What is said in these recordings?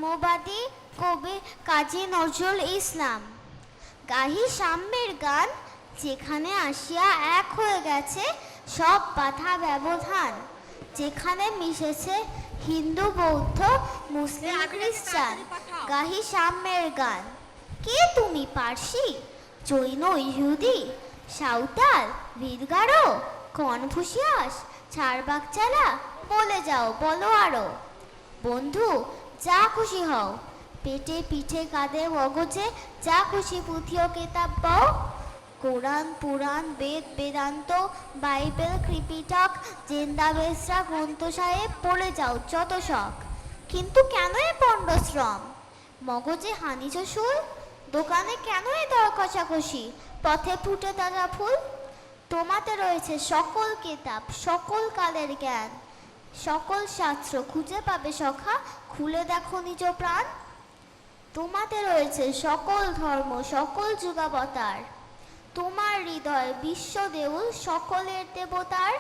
সাম্যবাদী কবি কাজী নজরুল ইসলাম। গাহি সাম্যের গান, যেখানে আসিয়া এক হয়ে গেছে সব বাধা ব্যবধান, যেখানে মিশেছে হিন্দু, বৌদ্ধ, মুসলিম, খ্রিস্টান। গাহি সাম্যের গান। কে তুমি, পার্সি, জৈন, ইহুদি, সাঁওতাল, ভিলগারো, কনফুসিয়াস, ছাড়বাকচালা, বলে যাও, বলো আরো। বন্ধু, যা খুশি হও, পেটে পিঠে কাঁধে মগজে যা খুশি পুঁথি ও কেতাব পাও। কোরআন, পুরাণ, বেদ, বেদান্ত, বাইবেল, ত্রিপিটক, জেন্দাবেসরা, গ্রন্থ সাহেব, পড়ে যাও যত শখ। কিন্তু কেন এ পণ্ডশ্রম, মগজে হানিজ সুর, দোকানে কেন এ দর কষাকষি, পথে ফুটে তাজা ফুল। তোমাতে রয়েছে সকল কেতাব, সকল কালের জ্ঞান, সকল শাস্ত্র খুঁজে পাবে সখা, খুলে দেখো নিজ প্রাণ। তোমাতে রয়েছে সকল ধর্ম, সকল যুগাবতার, তোমার হৃদয় বিশ্ব দেউল, সকলের দেবতার।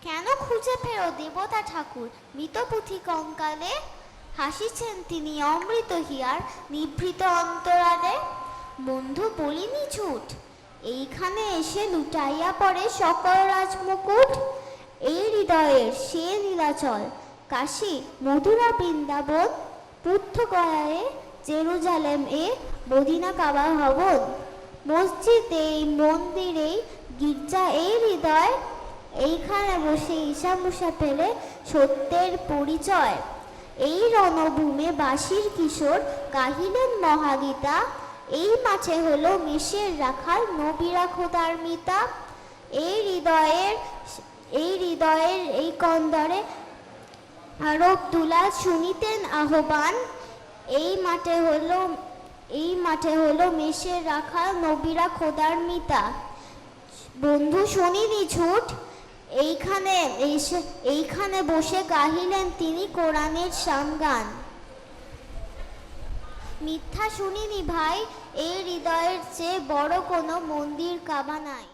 কেন খুঁজে ফেরো দেবতা ঠাকুর মৃত পুঁথি কঙ্কালে, হাসিছেন তিনি অমৃত হিয়ার নিভৃত অন্তরালে। বন্ধু, বলিনি ঝুট, এইখানে এসে লুটাইয়া পড়ে সকল রাজমুকুট। এই হৃদয়ের সে নীলাচল, কাশী, মথুরা, বৃন্দাবন, বুদ্ধ গয়ায়ে, জেরুজালেম এ, মদিনা, কাবা ভবন। মসজিদ এই, মন্দির এই, গির্জা এই হৃদয়, এইখানে বসে ঈশা মুসা পেলে সত্যের পরিচয়। এই রণভূমে বাঁশির কিশোর গাহিলেন মহাগীতা, এই মাঠে হলো মেষের রাখাল, নবীরা খোদার মিতা। এই হৃদয়ের এই কন্দরে আরব দুলাল শুনিতেন আহ্বান, এই মাঠে হলো মেষের রাখাল, নবীরা খোদার মিতা। বন্ধু, শুনিনি ঝুট, এইখানে বসে গাহিলেন তিনি কোরআনের সামগান। মিথ্যা শুনিনি ভাই, এই হৃদয়ের চেয়ে বড় কোনো মন্দির কাবা নাই।